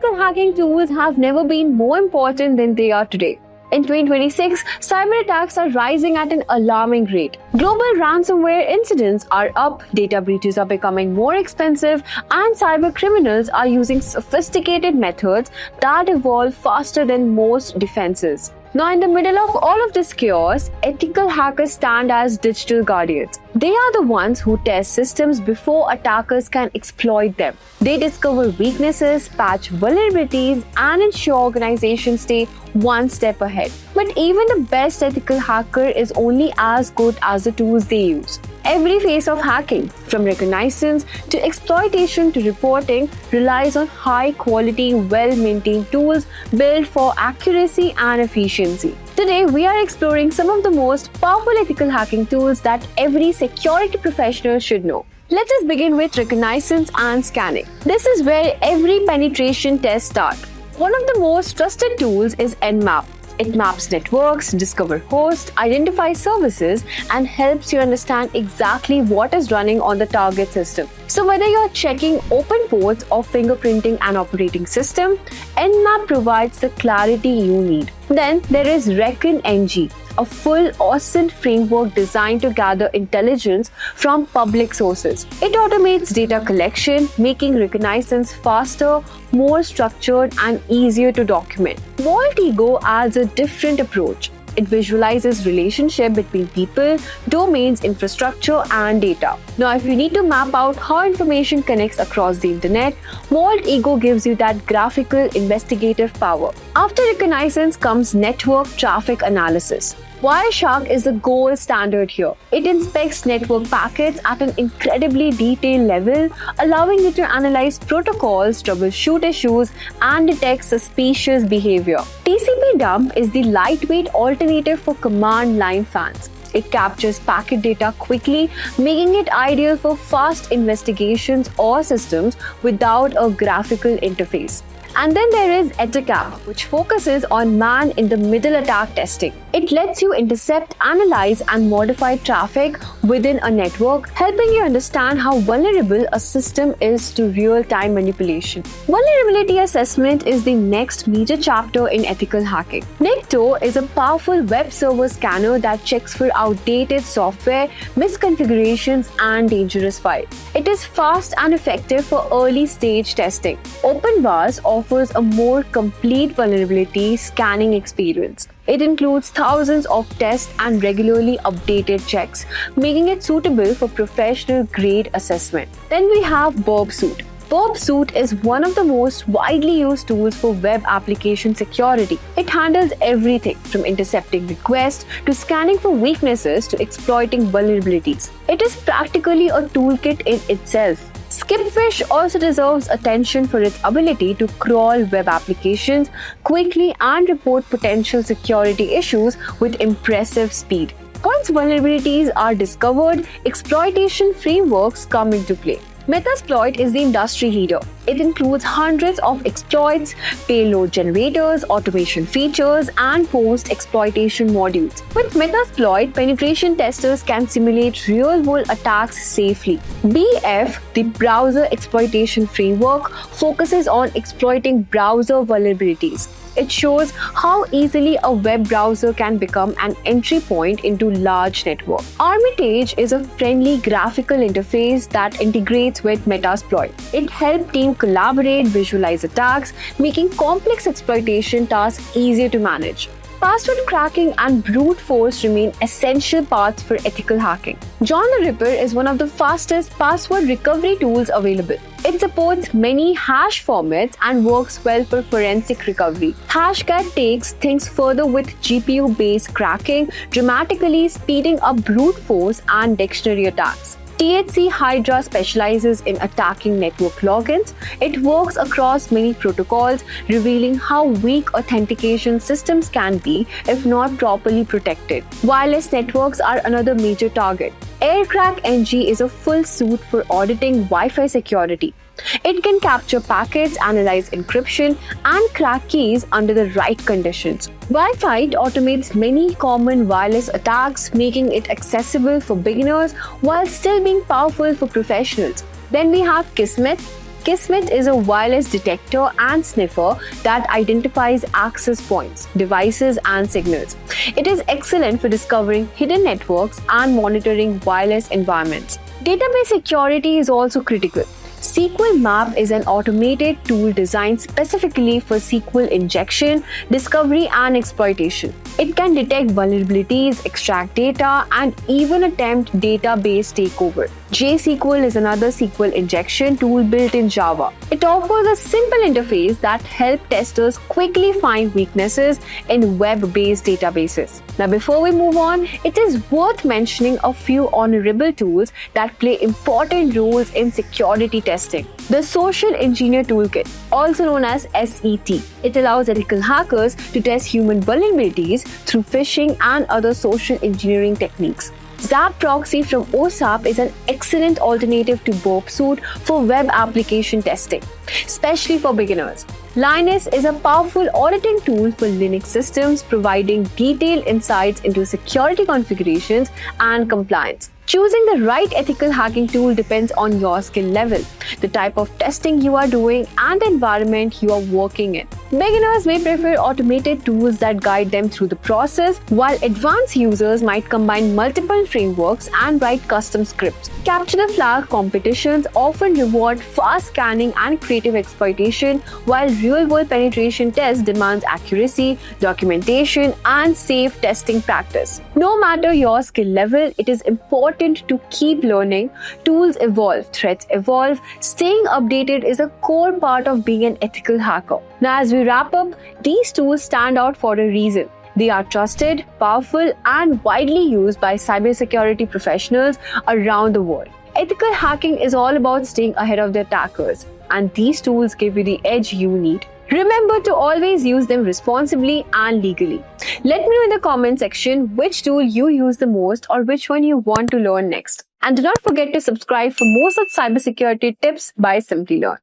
Ethical hacking tools have never been more important than they are today. In 2026, cyber attacks are rising at an alarming rate. Global ransomware incidents are up, data breaches are becoming more expensive, and cyber criminals are using sophisticated methods that evolve faster than most defenses. Now, in the middle of all of this chaos, ethical hackers stand as digital guardians. They are the ones who test systems before attackers can exploit them. They discover weaknesses, patch vulnerabilities, and ensure organizations stay one step ahead. But even the best ethical hacker is only as good as the tools they use. Every phase of hacking, from reconnaissance to exploitation to reporting, relies on high-quality, well-maintained tools built for accuracy and efficiency. Today, we are exploring some of the most powerful ethical hacking tools that every security professional should know. Let us begin with reconnaissance and scanning. This is where every penetration test starts. One of the most trusted tools is Nmap. It maps networks, discovers hosts, identifies services, and helps you understand exactly what is running on the target system. So whether you're checking open ports or fingerprinting an operating system, Nmap provides the clarity you need. Then there is ReckonNG, a full OSINT framework designed to gather intelligence from public sources. It automates data collection, making reconnaissance faster, more structured, and easier to document. Vault-Ego adds a different approach. It visualizes relationship between people, domains, infrastructure, and data. Now, if you need to map out how information connects across the internet, Vault-Ego gives you that graphical investigative power. After reconnaissance comes network traffic analysis. Wireshark is the gold standard here. It inspects network packets at an incredibly detailed level, allowing you to analyze protocols, troubleshoot issues, and detect suspicious behavior. TCP dump is the lightweight alternative for command line fans. It captures packet data quickly, making it ideal for fast investigations or systems without a graphical interface. And then there is Ettercap, which focuses on man-in-the-middle attack testing. It lets you intercept, analyze, and modify traffic within a network, helping you understand how vulnerable a system is to real-time manipulation. Vulnerability assessment is the next major chapter in ethical hacking. Nikto is a powerful web server scanner that checks for outdated software, misconfigurations, and dangerous files. It is fast and effective for early-stage testing. OpenVAS offers a more complete vulnerability scanning experience. It includes thousands of tests and regularly updated checks, making it suitable for professional-grade assessment. Then we have Burp Suite. Burp Suite is one of the most widely used tools for web application security. It handles everything from intercepting requests to scanning for weaknesses to exploiting vulnerabilities. It is practically a toolkit in itself. Skipfish also deserves attention for its ability to crawl web applications quickly and report potential security issues with impressive speed. Once vulnerabilities are discovered, exploitation frameworks come into play. Metasploit is the industry leader. It includes hundreds of exploits, payload generators, automation features, and post-exploitation modules. With Metasploit, penetration testers can simulate real-world attacks safely. BF, the browser exploitation framework, focuses on exploiting browser vulnerabilities. It shows how easily a web browser can become an entry point into large networks. Armitage is a friendly graphical interface that integrates with Metasploit. It helps teams collaborate, visualize attacks, making complex exploitation tasks easier to manage. Password cracking and brute force remain essential paths for ethical hacking. John the Ripper is one of the fastest password recovery tools available. It supports many hash formats and works well for forensic recovery. Hashcat takes things further with GPU-based cracking, dramatically speeding up brute force and dictionary attacks. THC Hydra specializes in attacking network logins. It works across many protocols, revealing how weak authentication systems can be if not properly protected. Wireless networks are another major target. AirCrackNG is a full suite for auditing Wi-Fi security. It can capture packets, analyze encryption, and crack keys under the right conditions. Wi-Fi automates many common wireless attacks, making it accessible for beginners while still being powerful for professionals. Then we have Kismet. Kismet is a wireless detector and sniffer that identifies access points, devices, and signals. It is excellent for discovering hidden networks and monitoring wireless environments. Database security is also critical. SQL Map is an automated tool designed specifically for SQL injection, discovery, and exploitation. It can detect vulnerabilities, extract data, and even attempt database takeover. JSQL is another SQL injection tool built in Java. It offers a simple interface that helps testers quickly find weaknesses in web-based databases. Now, before we move on, it is worth mentioning a few honorable tools that play important roles in security testing. The Social Engineer Toolkit, also known as SET. It allows ethical hackers to test human vulnerabilities through phishing and other social engineering techniques. Zap Proxy from OSAP is an excellent alternative to Burp Suite for web application testing, especially for beginners. Linus is a powerful auditing tool for Linux systems, providing detailed insights into security configurations and compliance. Choosing the right ethical hacking tool depends on your skill level, the type of testing you are doing, and the environment you are working in. Beginners may prefer automated tools that guide them through the process, while advanced users might combine multiple frameworks and write custom scripts. Capture the flag competitions often reward fast scanning and creative exploitation, while real-world penetration tests demands accuracy, documentation, and safe testing practice. No matter your skill level, it is important to keep learning. Tools evolve, threats evolve. Staying updated is a core part of being an ethical hacker. Now, as we wrap up, these tools stand out for a reason. They are trusted, powerful, and widely used by cybersecurity professionals around the world. Ethical hacking is all about staying ahead of the attackers, and these tools give you the edge you need. Remember to always use them responsibly and legally. Let me know in the comment section which tool you use the most or which one you want to learn next. And do not forget to subscribe for more such cybersecurity tips by Simply Learn.